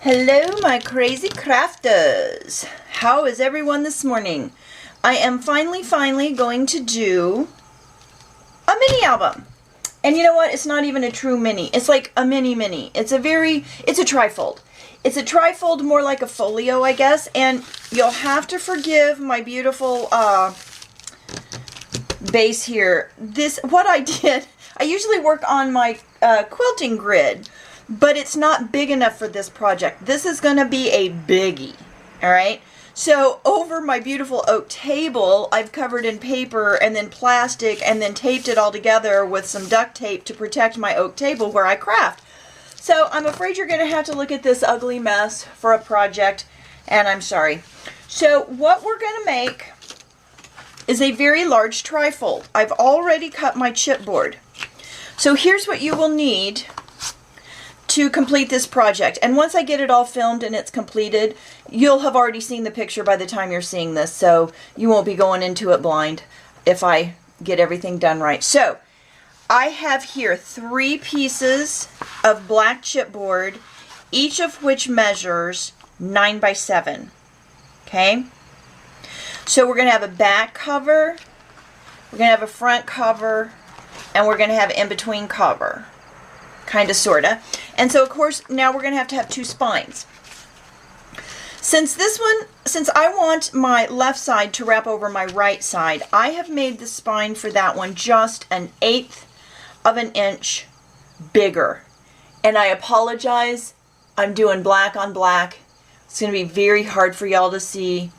Hello, my crazy crafters. How is everyone this morning? I am finally going to do a mini album. And you know what? It's not even a true mini. It's like a mini. It's a TriFold. It's a TriFold, more like a folio, I guess. And you'll have to forgive my beautiful base here. What I did, I usually work on my quilting grid, but it's not big enough for this project. This is going to be a biggie, all right? So over my beautiful oak table, I've covered in paper and then plastic and then taped it all together with some duct tape to protect my oak table where I craft. So I'm afraid you're going to have to look at this ugly mess for a project, and I'm sorry. So what we're going to make is a very large trifold. I've already cut my chipboard. So here's what you will need to complete this project. And once I get it all filmed and it's completed, you'll have already seen the picture by the time you're seeing this, so you won't be going into it blind if I get everything done right. So I have here 3 pieces of black chipboard, each of which measures 9 by 7. Okay? So we're going to have a back cover, we're going to have a front cover, and we're going to have an in-between cover. Kind of, sort of. And so, of course, now we're going to have 2 spines. Since I want my left side to wrap over my right side, I have made the spine for that one just 1/8 of an inch bigger. And I apologize, I'm doing black on black. It's going to be very hard for y'all to see.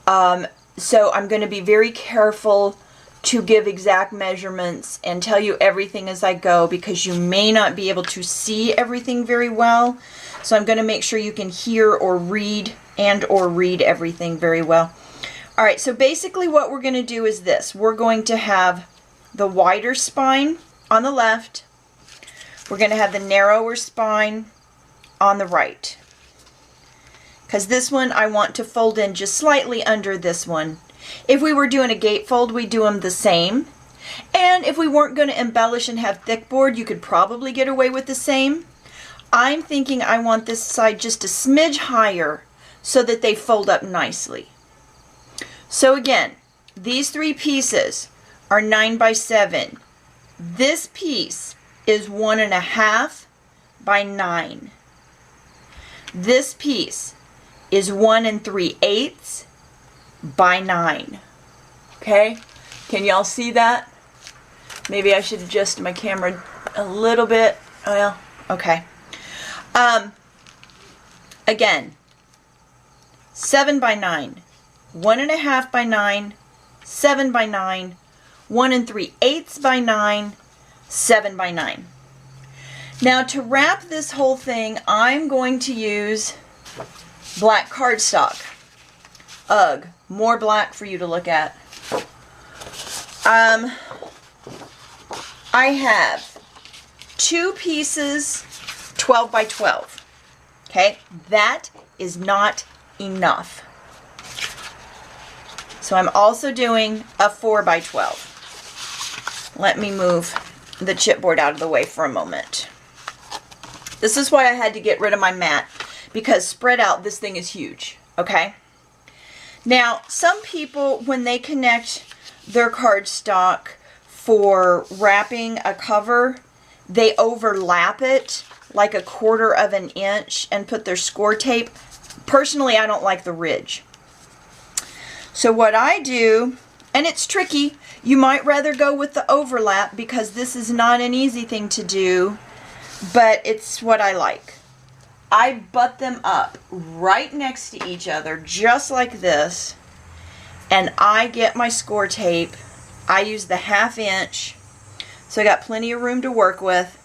So I'm going to be very careful to give exact measurements and tell you everything as I go, because you may not be able to see everything very well. So I'm going to make sure you can hear or read everything very well. All right, so basically what we're going to do is this. We're going to have the wider spine on the left. We're going to have the narrower spine on the right, because this one I want to fold in just slightly under this one. If we were doing a gatefold, we'd do them the same. And if we weren't going to embellish and have thick board, you could probably get away with the same. I'm thinking I want this side just a smidge higher so that they fold up nicely. So again, these 3 pieces are 9 by 7. This piece is 1.5 by 9. This piece is 1 3/8 by 9. Okay, can y'all see that? Maybe I should adjust my camera a little bit. Well, okay. Again, 7 by 9, 1.5 by 9, 7 by 9, 1 3/8 by 9, 7 by 9. Now to wrap this whole thing, I'm going to use black cardstock. Ugh, more black for you to look at. I have 2 pieces 12 by 12. Okay, that is not enough. So I'm also doing a 4 by 12. Let me move the chipboard out of the way for a moment. This is why I had to get rid of my mat, because spread out, this thing is huge. Okay. Now, some people, when they connect their cardstock for wrapping a cover, they overlap it like 1/4 of an inch and put their score tape. Personally, I don't like the ridge. So what I do, and it's tricky, you might rather go with the overlap because this is not an easy thing to do, but it's what I like. I butt them up right next to each other, just like this, and I get my score tape. I use the 1/2 inch, so I got plenty of room to work with.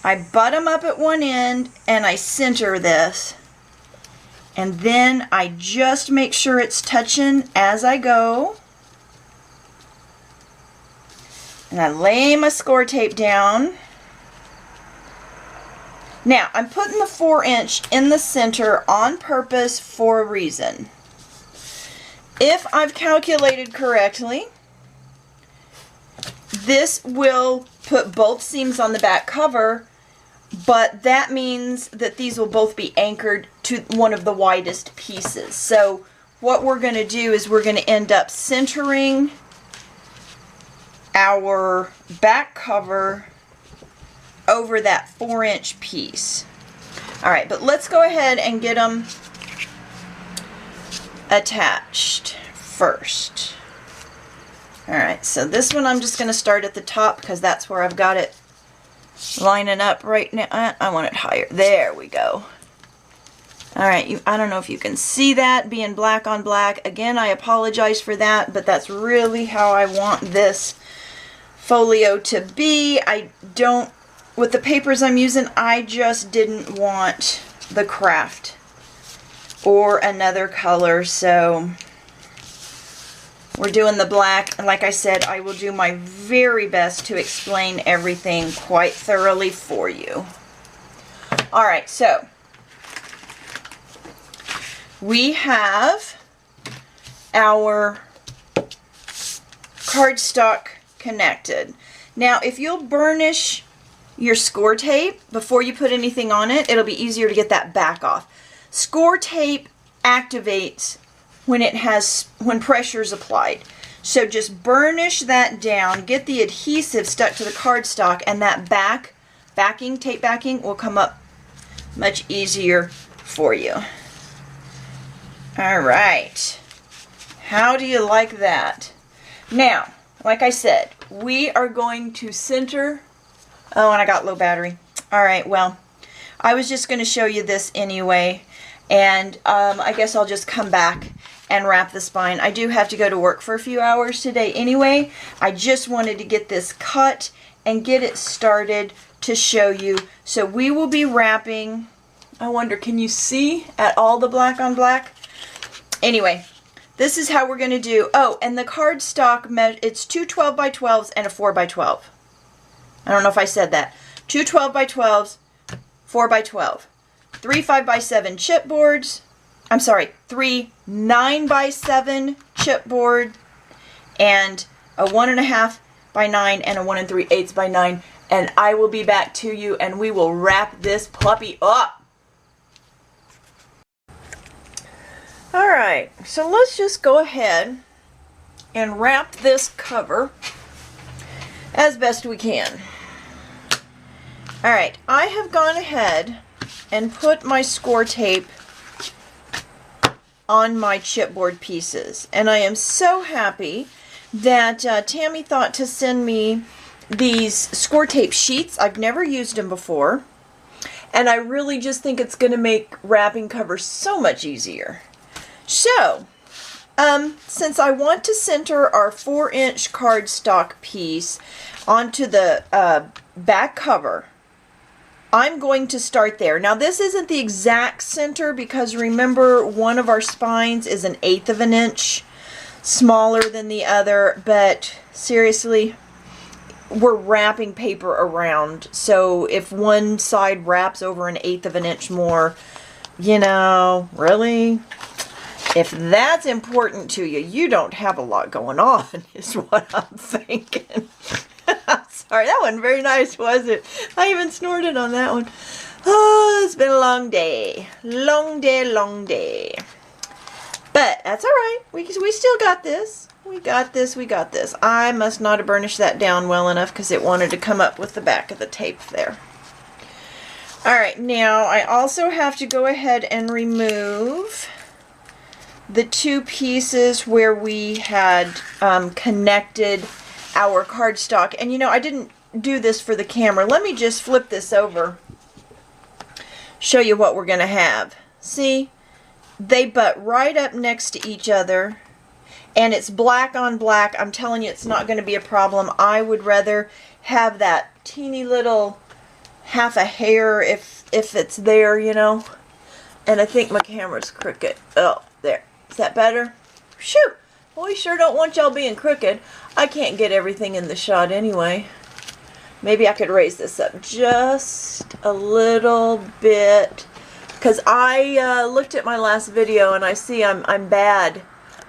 I butt them up at one end, and I center this, and then I just make sure it's touching as I go, and I lay my score tape down. Now, I'm putting the 4 inch in the center on purpose for a reason. If I've calculated correctly, this will put both seams on the back cover but that means that these will both be anchored to one of the widest pieces. So what we're going to do is we're going to end up centering our back cover over that 4-inch piece. All right, but let's go ahead and get them attached first. All right, so this one I'm just going to start at the top because that's where I've got it lining up right now. I want it higher. There we go. All right, I don't know if you can see that being black on black. Again, I apologize for that, but that's really how I want this folio to be. I don't, with the papers I'm using, I just didn't want the craft or another color, so we're doing the black. And like I said, I will do my very best to explain everything quite thoroughly for you. All right, so we have our cardstock connected. Now, if you'll burnish your score tape before you put anything on it, it'll be easier to get that back off. Score tape activates when pressure is applied. So just burnish that down, get the adhesive stuck to the cardstock, and that tape backing will come up much easier for you. All right. How do you like that? Now, like I said, we are going to center. Oh, and I got low battery. All right, well, I was just going to show you this anyway, and I guess I'll just come back and wrap the spine. I do have to go to work for a few hours today anyway. I just wanted to get this cut and get it started to show you. So we will be wrapping. I wonder, can you see at all the black on black? Anyway, this is how we're going to do. Oh, and the cardstock, it's two 12 by 12s and a 4 by 12. I don't know if I said that. Two 12 by 12s, 4 by 12. 3 5 by 7 chipboards. I'm sorry, 3 9 by 7 chipboard, and a 1.5 by 9 and a 1 3/8 by 9. And I will be back to you and we will wrap this puppy up. All right, so let's just go ahead and wrap this cover as best we can. All right, I have gone ahead and put my score tape on my chipboard pieces, and I am so happy that Tammy thought to send me these score tape sheets. I've never used them before, and I really just think it's going to make wrapping covers so much easier. So, since I want to center our 4-inch cardstock piece onto the back cover, I'm going to start there. Now, this isn't the exact center because remember, one of our spines is 1/8 of an inch smaller than the other, but seriously, we're wrapping paper around. So if one side wraps over 1/8 of an inch more, you know, really? If that's important to you, you don't have a lot going on, is what I'm thinking. Sorry, that wasn't very nice, was it? I even snorted on that one. Oh, it's been a long day. Long day, long day. But that's all right. We still got this. We got this. We got this. I must not have burnished that down well enough because it wanted to come up with the back of the tape there. All right, now I also have to go ahead and remove the two pieces where we had connected our cardstock. And you know, I didn't do this for the camera. Let me just flip this over, show you what we're going to have. See, they butt right up next to each other, and it's black on black. I'm telling you, it's not going to be a problem. I would rather have that teeny little half a hair if it's there, you know. And I think my camera's crooked. Oh, there. Is that better? Shoo! Well, we sure don't want y'all being crooked. I can't get everything in the shot anyway. Maybe I could raise this up just a little bit, because I looked at my last video and I see I'm bad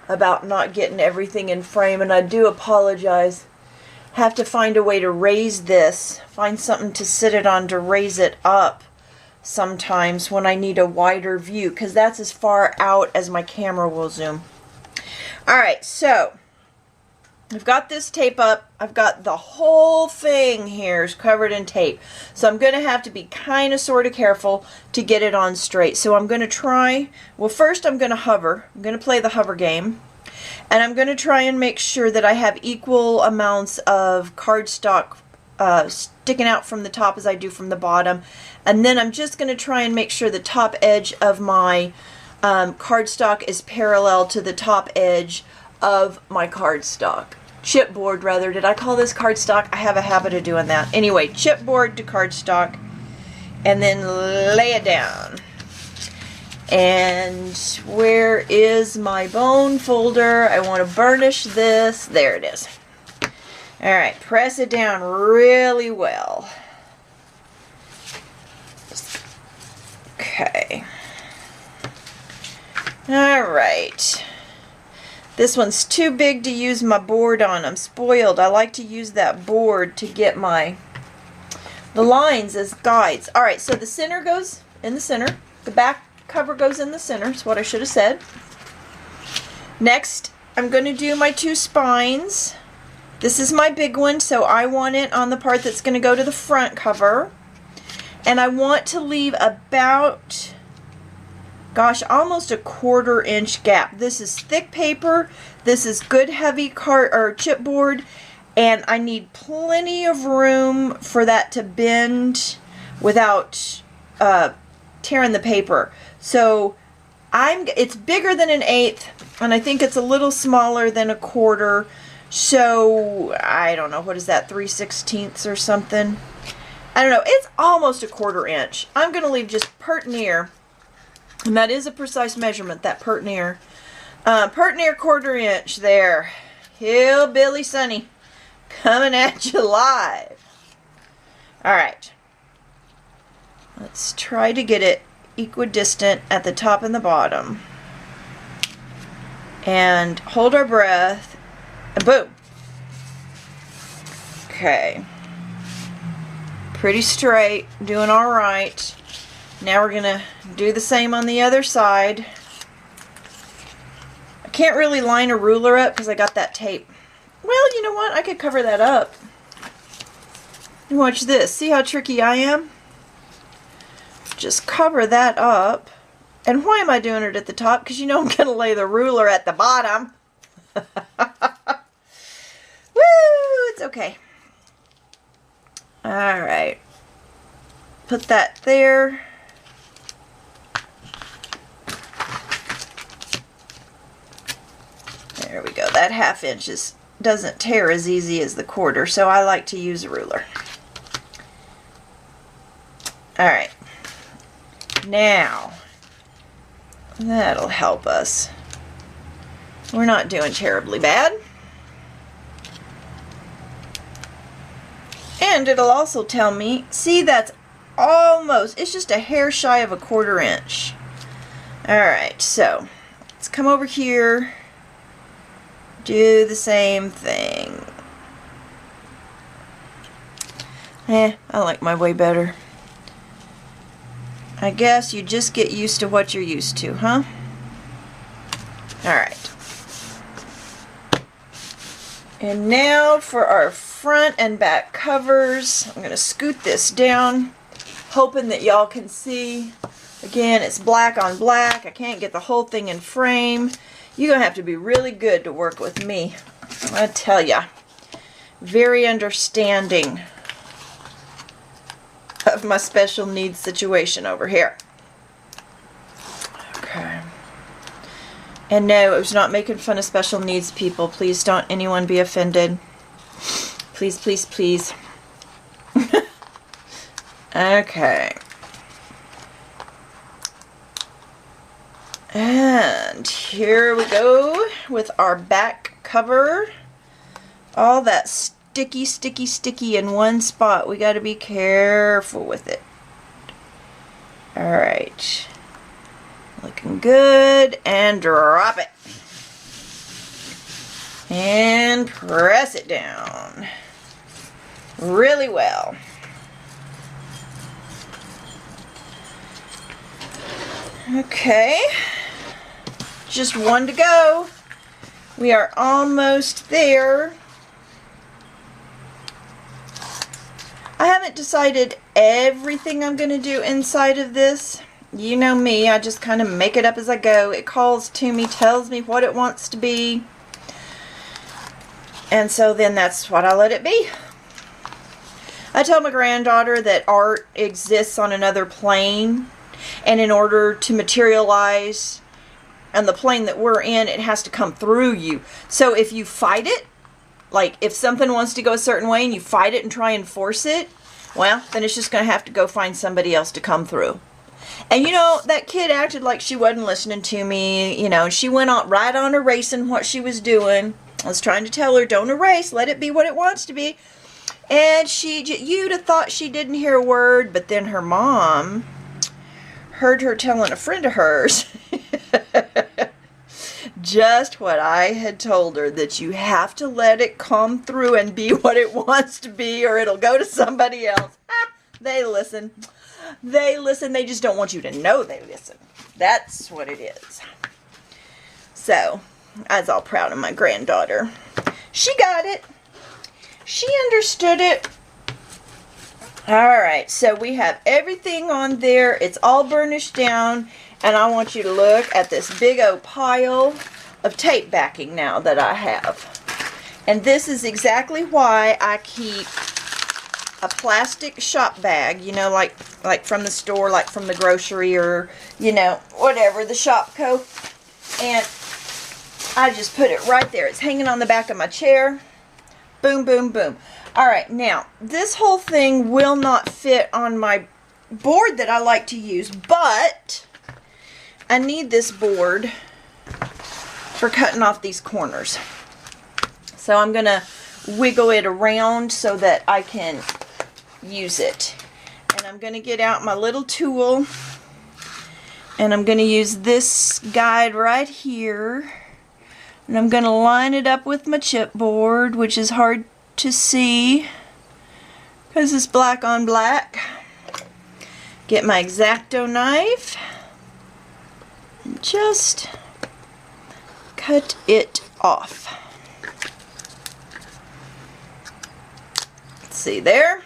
about not getting everything in frame, and I do apologize. have to find a way to raise this, find something to sit it on to raise it up sometimes when I need a wider view, because that's as far out as my camera will zoom. Alright, so I've got this tape up. I've got the whole thing here is covered in tape. So I'm going to have to be kind of sort of careful to get it on straight. So I'm going to try, well first I'm going to hover. I'm going to play the hover game. And I'm going to try and make sure that I have equal amounts of cardstock sticking out from the top as I do from the bottom. And then I'm just going to try and make sure the top edge of my cardstock is parallel to the top edge of my cardstock. Chipboard rather. Did I call this cardstock? I have a habit of doing that. Anyway, chipboard to cardstock, and then lay it down. And where is my bone folder? I want to burnish this. There it is. Alright, press it down really well. Okay. Alright. This one's too big to use my board on. I'm spoiled. I like to use that board to get the lines as guides. Alright, so the center goes in the center. The back cover goes in the center. That's what I should have said. Next, I'm going to do my 2 spines. This is my big one, so I want it on the part that's going to go to the front cover. And I want to leave about, gosh, almost a 1/4 inch gap. This is thick paper. This is good heavy chipboard, and I need plenty of room for that to bend without tearing the paper. So it's bigger than an 1/8, and I think it's a little smaller than a 1/4. So I don't know, what is that, 3/16 or something? I don't know. It's almost a 1/4 inch. I'm going to leave just pert near. And that is a precise measurement, that pert near. Pert near 1/4 inch there. Hillbilly Sunny coming at you live. Alright. Let's try to get it equidistant at the top and the bottom. And hold our breath. And boom. Okay. Pretty straight. Doing alright. Now we're going to do the same on the other side. I can't really line a ruler up because I got that tape. Well, you know what? I could cover that up. Watch this. See how tricky I am? Just cover that up. And why am I doing it at the top? Because you know I'm going to lay the ruler at the bottom. Woo! It's okay. Alright. Put that there. There we go. That 1/2 inch doesn't tear as easy as the 1/4, so I like to use a ruler. Alright. Now, that'll help us. We're not doing terribly bad. And it'll also tell me, see, that's almost, it's just a hair shy of a 1/4 inch. Alright, so let's come over here. Do the same thing. I like my way better. I guess you just get used to what you're used to, huh? Alright. And now for our front and back covers. I'm going to scoot this down, hoping that y'all can see. Again, it's black on black. I can't get the whole thing in frame. You're going to have to be really good to work with me. I tell ya. Very understanding of my special needs situation over here. Okay. And no, it was not making fun of special needs people. Please don't anyone be offended. Please, please, please. Okay. And here we go with our back cover. All that sticky, sticky, sticky in one spot. We got to be careful with it. Alright. Looking good. And drop it. And press it down. really well. Okay, just one to go. We are almost there. I haven't decided everything I'm going to do inside of this. You know me, I just kind of make it up as I go. It calls to me, tells me what it wants to be. And so then that's what I let it be. I tell my granddaughter that art exists on another plane. And in order to materialize on the plane that we're in, it has to come through you. So if you fight it, like if something wants to go a certain way and you fight it and try and force it, well, then it's just going to have to go find somebody else to come through. And you know, that kid acted like she wasn't listening to me. You know, she went on right on erasing what she was doing. I was trying to tell her, don't erase, let it be what it wants to be. And you'd have thought she didn't hear a word, but then her mom heard her telling a friend of hers just what I had told her, that you have to let it come through and be what it wants to be, or it'll go to somebody else. They listen. They listen. They just don't want you to know they listen. That's what it is. So, I was all proud of my granddaughter. She got it. She understood it. Alright, so we have everything on there. It's all burnished down. And I want you to look at this big old pile of tape backing now that I have. And this is exactly why I keep a plastic shop bag, you know, like from the store, like from the grocery, or, you know, whatever, the Shopco. And I just put it right there. It's hanging on the back of my chair. Boom, boom, boom. Alright, now, this whole thing will not fit on my board that I like to use, but I need this board for cutting off these corners. So I'm going to wiggle it around so that I can use it. And I'm going to get out my little tool, and I'm going to use this guide right here. And I'm going to line it up with my chipboard, which is hard to see because it's black on black. Get my X-Acto knife and just cut it off. See there?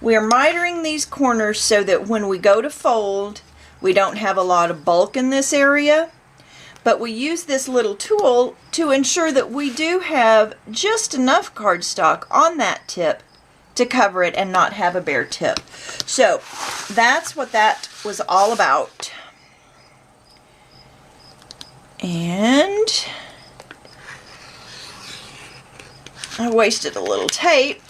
We are mitering these corners so that when we go to fold, we don't have a lot of bulk in this area. But we use this little tool to ensure that we do have just enough cardstock on that tip to cover it and not have a bare tip. So that's what that was all about. And I wasted a little tape.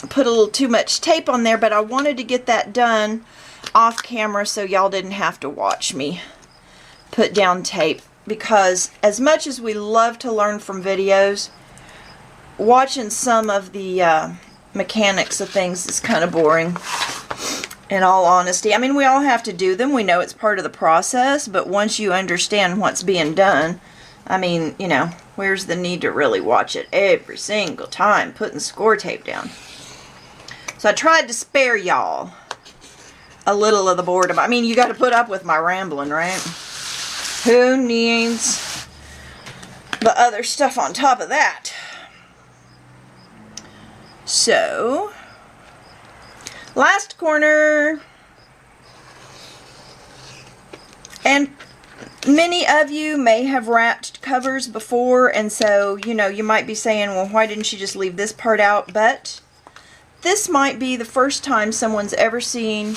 I put a little too much tape on there, but I wanted to get that done off camera so y'all didn't have to watch me put down tape, because as much as we love to learn from videos, watching some of the mechanics of things is kind of boring, in all honesty. I mean, we all have to do them. We know it's part of the process, but once you understand what's being done, I mean, you know, where's the need to really watch it every single time putting score tape down? So I tried to spare y'all a little of the boredom. I mean, you got to put up with my rambling, right? Who needs the other stuff on top of that? So, last corner. And many of you may have wrapped covers before, and so, you know, you might be saying, well, why didn't she just leave this part out? But this might be the first time someone's ever seen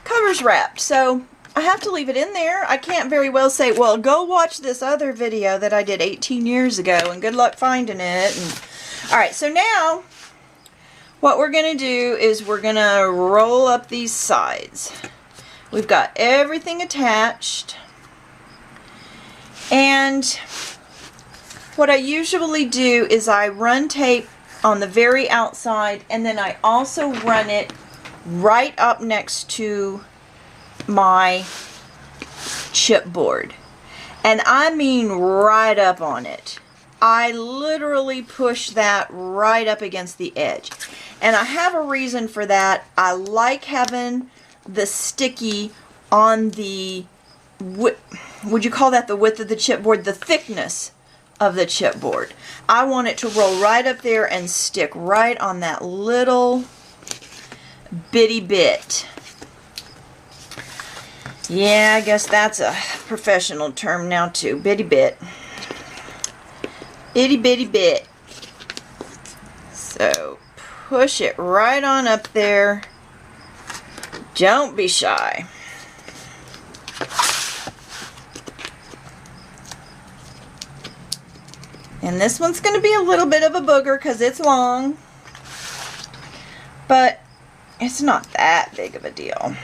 covers wrapped, so I have to leave it in there. I can't very well say, well, go watch this other video that I did 18 years ago and good luck finding it. And alright, so now what we're going to do is we're going to roll up these sides. We've got everything attached, and what I usually do is I run tape on the very outside, and then I also run it right up next to my chipboard. And I mean right up on it. I literally push that right up against the edge. And I have a reason for that. I like having the sticky on the, would you call that the width of the chipboard? The thickness of the chipboard. I want it to roll right up there and stick right on that little bitty bit. Yeah, I guess that's a professional term now too. Bitty bit. Itty bitty bit. So push it right on up there. Don't be shy. And this one's going to be a little bit of a booger because it's long. But it's not that big of a deal.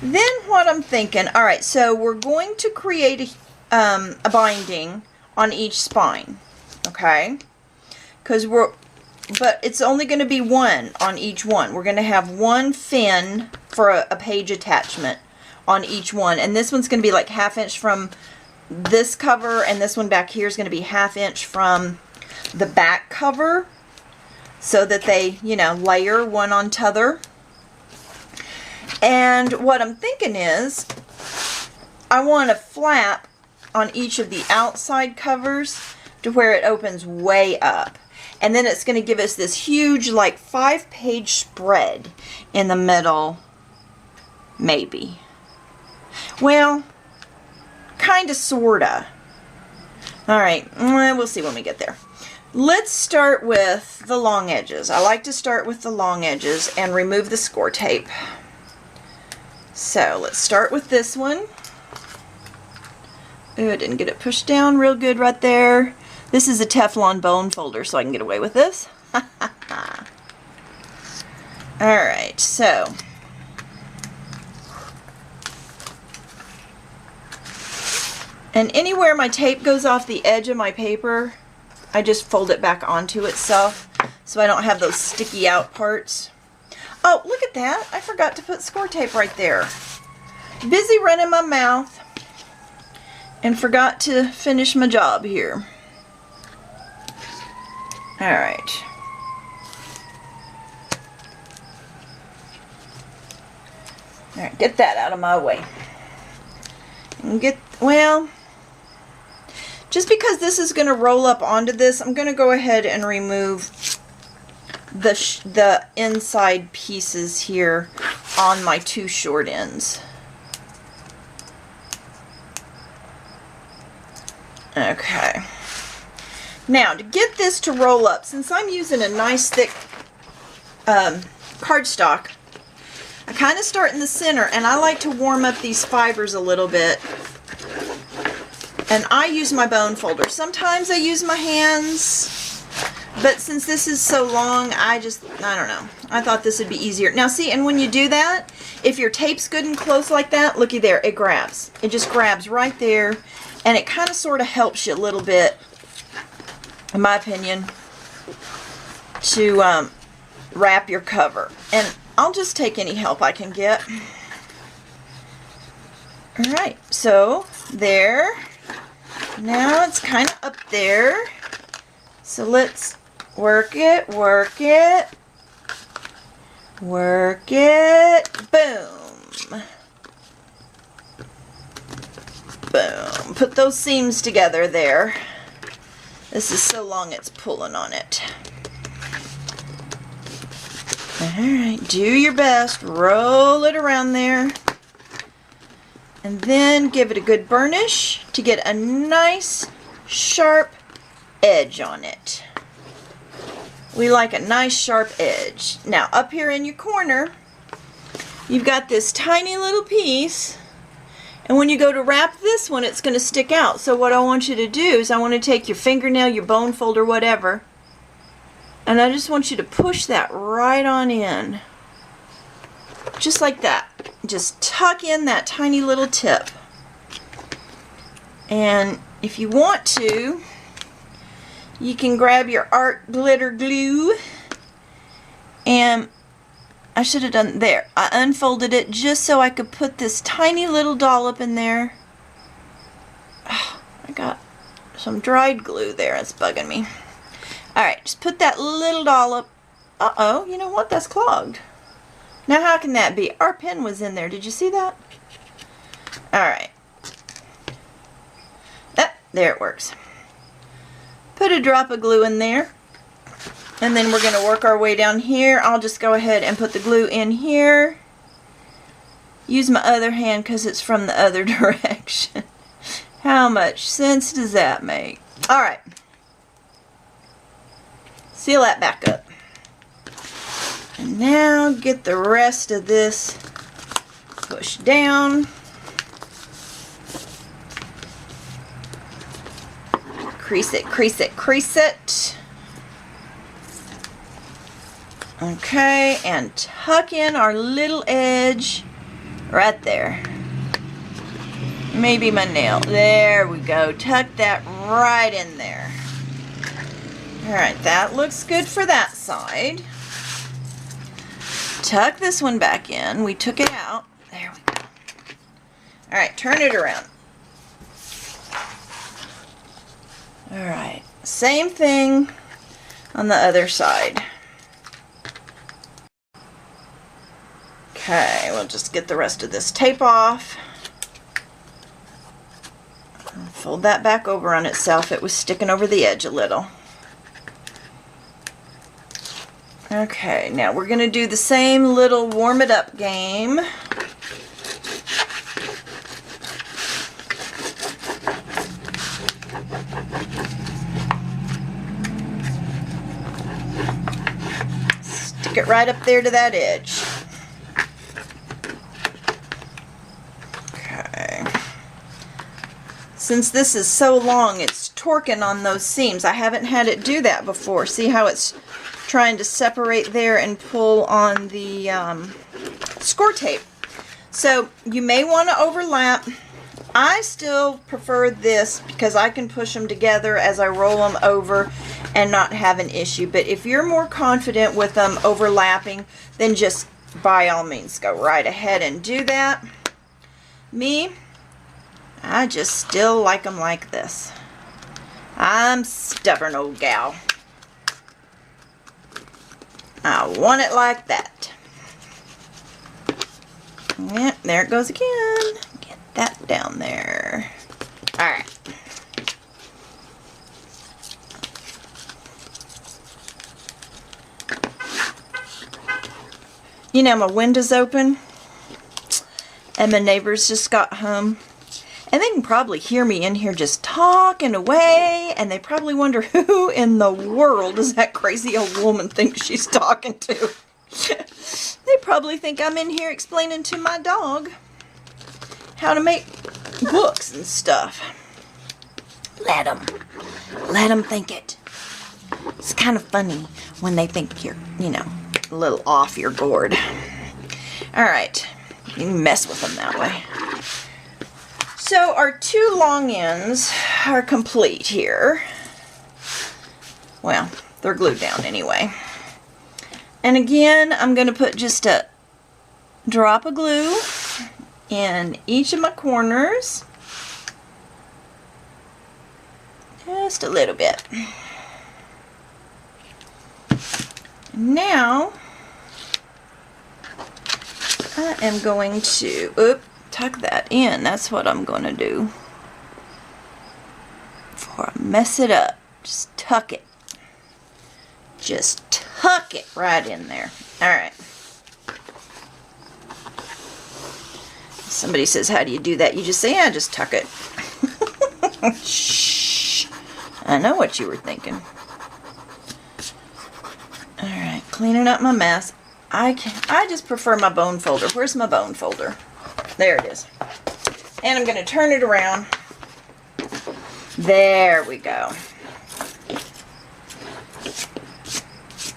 Then what I'm thinking, alright, so we're going to create a binding on each spine. Okay? But it's only going to be one on each one. We're going to have one fin for a page attachment on each one. And this one's going to be like 1/2 inch from this cover, and this one back here is going to be 1/2 inch from the back cover, so that they, you know, layer one on t'other. And what I'm thinking is, I want a flap on each of the outside covers to where it opens way up. And then it's going to give us this huge, like, 5-page spread in the middle, maybe. Well, kind of, sort of. Alright, we'll see when we get there. Let's start with the long edges. I like to start with the long edges and remove the score tape. So, let's start with this one. Ooh, I didn't get it pushed down real good right there. This is a Teflon bone folder, so I can get away with this. Alright, so and anywhere my tape goes off the edge of my paper, I just fold it back onto itself so I don't have those sticky out parts. Oh, look at that. I forgot to put score tape right there. Busy running my mouth and forgot to finish my job here. Alright. Alright, get that out of my way. And get, well, just because this is going to roll up onto this, I'm going to go ahead and remove the inside pieces here on my two short ends. Okay. Now, to get this to roll up, since I'm using a nice thick cardstock, I kind of start in the center, and I like to warm up these fibers a little bit. And I use my bone folder. Sometimes I use my hands, but since this is so long, I don't know. I thought this would be easier. Now see, and when you do that, if your tape's good and close like that, looky there, it grabs. It just grabs right there, and it kind of sort of helps you a little bit, in my opinion, to wrap your cover. And I'll just take any help I can get. Alright, so there. Now it's kind of up there. So let's work it, work it, work it. Boom. Boom. Put those seams together there. This is so long it's pulling on it. Alright, do your best. Roll it around there. And then give it a good burnish to get a nice sharp edge on it. We like a nice sharp edge. Now up here in your corner, you've got this tiny little piece, and when you go to wrap this one, it's going to stick out. So what I want you to do is I want to take your fingernail, your bone folder, whatever, and I just want you to push that right on in. Just like that. Just tuck in that tiny little tip. And if you want to, you can grab your art glitter glue, and I should have done there. I unfolded it just so I could put this tiny little dollop in there. Oh, I got some dried glue there. It's bugging me. Alright, just put that little dollop. Uh-oh, you know what? That's clogged. Now how can that be? Our pen was in there. Did you see that? Alright. There it works. Put a drop of glue in there. And then we're going to work our way down here. I'll just go ahead and put the glue in here. Use my other hand because it's from the other direction. How much sense does that make? Alright. Seal that back up. And now get the rest of this pushed down. Crease it, crease it, crease it. Okay, and tuck in our little edge right there. Maybe my nail. There we go. Tuck that right in there. Alright, that looks good for that side. Tuck this one back in. We took it out. There we go. Alright, turn it around. Alright, same thing on the other side. Okay, we'll just get the rest of this tape off. Fold that back over on itself. It was sticking over the edge a little. Okay, now we're going to do the same little warm it up game. Stick it right up there to that edge. Okay. Since this is so long, it's torquing on those seams. I haven't had it do that before. See how it's trying to separate there and pull on the score tape. So you may want to overlap. I still prefer this because I can push them together as I roll them over and not have an issue. But if you're more confident with them overlapping, then just by all means go right ahead and do that. Me, I just still like them like this. I'm stubborn old gal. I want it like that. Yeah, there it goes again. Get that down there. Alright. You know, my window's open and my neighbors just got home. And they can probably hear me in here just talking away, and they probably wonder who in the world does that crazy old woman think she's talking to. They probably think I'm in here explaining to my dog how to make books and stuff. Let them think it. It's kind of funny when they think you're, you know, a little off your gourd. Alright, you can mess with them that way. So our two long ends are complete here. Well, they're glued down anyway. And again, I'm going to put just a drop of glue in each of my corners. Just a little bit. Now, I am going to, tuck that in. That's what I'm going to do. Before I mess it up, just tuck it. Just tuck it right in there. Alright. Somebody says, how do you do that? You just say, yeah, just tuck it. Shh. I know what you were thinking. Alright, cleaning up my mess. I just prefer my bone folder. Where's my bone folder? There it is. And I'm going to turn it around. There we go.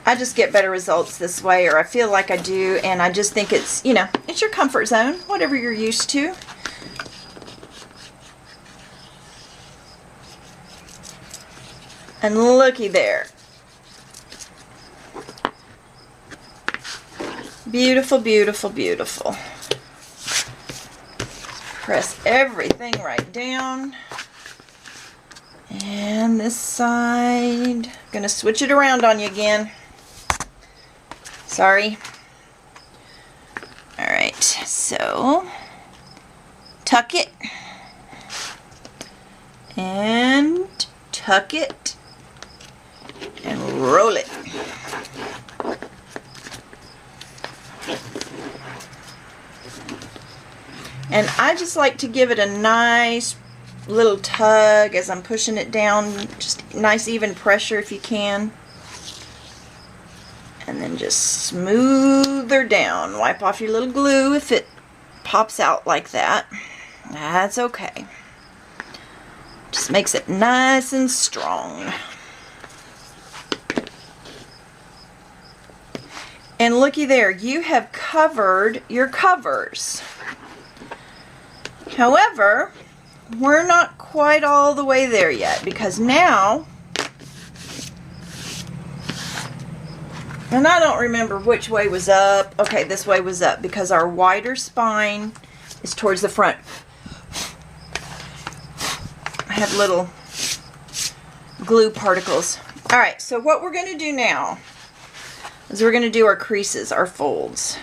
I just get better results this way, or I feel like I do, and I just think it's, you know, it's your comfort zone, whatever you're used to. And looky there. Beautiful, beautiful, beautiful. Press everything right down. And this side, gonna switch it around on you again. Sorry. All right, so tuck it and tuck it and roll it. And I just like to give it a nice little tug as I'm pushing it down, just nice even pressure if you can. And then just smooth her down. Wipe off your little glue if it pops out like that. That's okay. Just makes it nice and strong. And looky there, you have covered your covers. However, we're not quite all the way there yet, because now, and I don't remember which way was up. Okay, this way was up because our wider spine is towards the front. I have little glue particles. All right, so what we're going to do now is we're going to do our creases, our folds.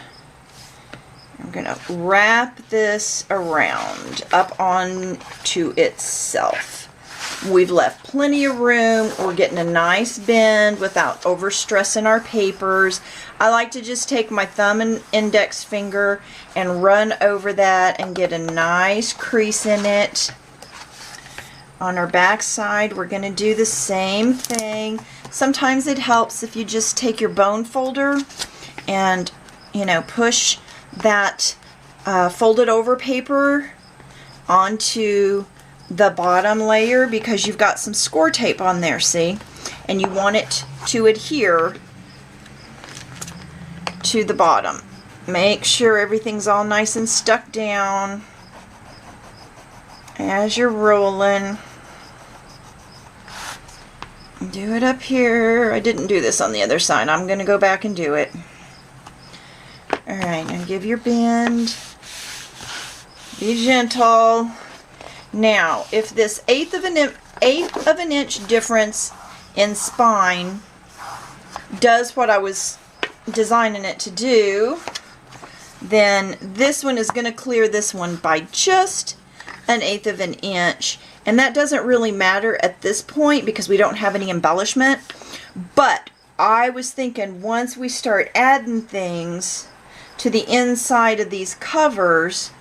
I'm going to wrap this around up onto itself. We've left plenty of room. We're getting a nice bend without overstressing our papers. I like to just take my thumb and index finger and run over that and get a nice crease in it. On our back side, we're going to do the same thing. Sometimes it helps if you just take your bone folder and, you know, push that folded over paper onto the bottom layer, because you've got some score tape on there, see? And you want it to adhere to the bottom. Make sure everything's all nice and stuck down as you're rolling. Do it up here. I didn't do this on the other side. I'm going to go back and do it. Alright, now give your bend. Be gentle. Now, if this eighth of an inch difference in spine does what I was designing it to do, then this one is going to clear this one by just an eighth of an inch. And that doesn't really matter at this point because we don't have any embellishment. But I was thinking once we start adding things to the inside of these covers,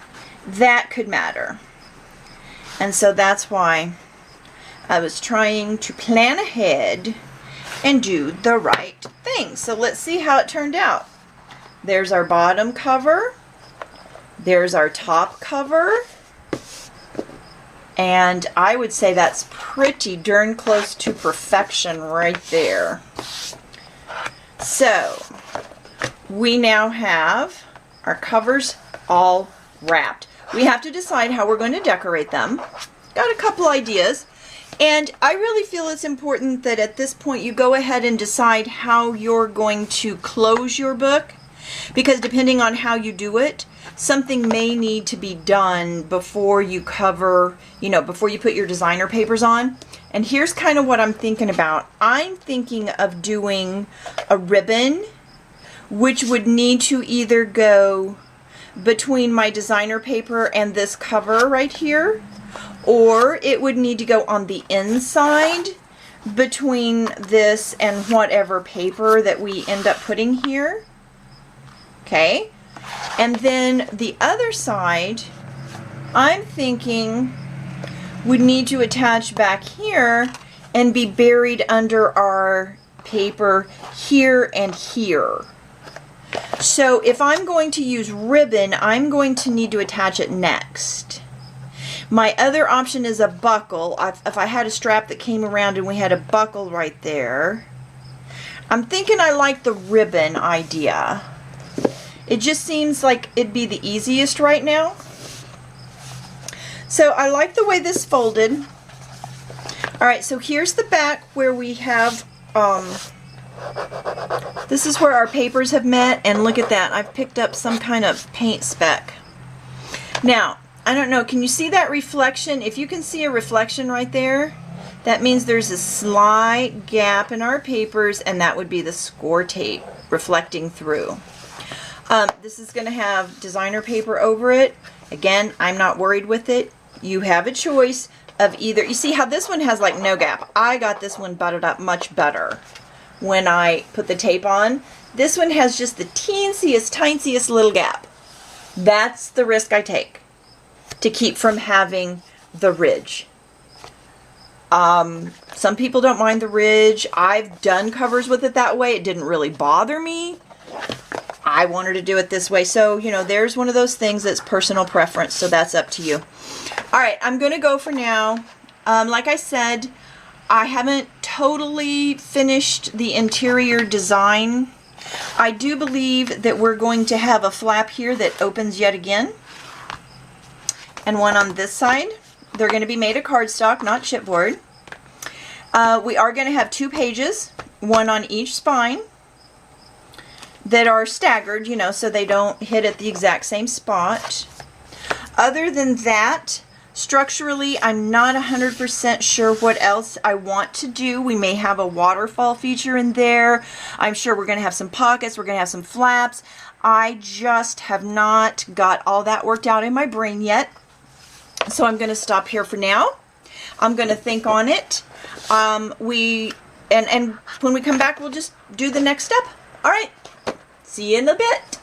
that could matter. And so that's why I was trying to plan ahead and do the right thing. So let's see how it turned out. There's our bottom cover. There's our top cover. And I would say that's pretty darn close to perfection right there. So we now have our covers all wrapped. We have to decide how we're going to decorate them. Got a couple ideas. And I really feel it's important that at this point you go ahead and decide how you're going to close your book. Because depending on how you do it, something may need to be done before you cover, you know, before you put your designer papers on. And here's kind of what I'm thinking about. I'm thinking of doing a ribbon, which would need to either go between my designer paper and this cover right here, or it would need to go on the inside between this and whatever paper that we end up putting here. Okay, and then the other side, I'm thinking would need to attach back here and be buried under our paper here and here. So if I'm going to use ribbon, I'm going to need to attach it next. My other option is a buckle. If I had a strap that came around and we had a buckle right there. I'm thinking I like the ribbon idea. It just seems like it'd be the easiest right now. So I like the way this folded. Alright, so here's the back where we have, this is where our papers have met, and look at that. I've picked up some kind of paint speck. Now, I don't know, can you see that reflection? If you can see a reflection right there, That means there's a slight gap in our papers, and that would be the score tape reflecting through. This is going to have designer paper over it. Again, I'm not worried with it. You have a choice of either, you see how this one has like no gap. I got this one butted up much better when I put the tape on. This one has just the teensiest little gap. That's the risk I take to keep from having the ridge. Some people don't mind the ridge. I've done covers with it that way. It didn't really bother me. I wanted to do it this way. So, you know, there's one of those things that's personal preference. So that's up to you. All right, I'm going to go for now. Like I said, I haven't totally finished the interior design. I do believe that we're going to have a flap here that opens yet again. And one on this side. They're going to be made of cardstock, not chipboard. We are going to have 2 pages, one on each spine, that are staggered, you know, so they don't hit at the exact same spot. Other than that, structurally, I'm not 100% sure what else I want to do. We may have a waterfall feature in there. I'm sure we're going to have some pockets. We're going to have some flaps. I just have not got all that worked out in my brain yet. So I'm going to stop here for now. I'm going to think on it. And when we come back, we'll just do the next step. All right. See you in a bit.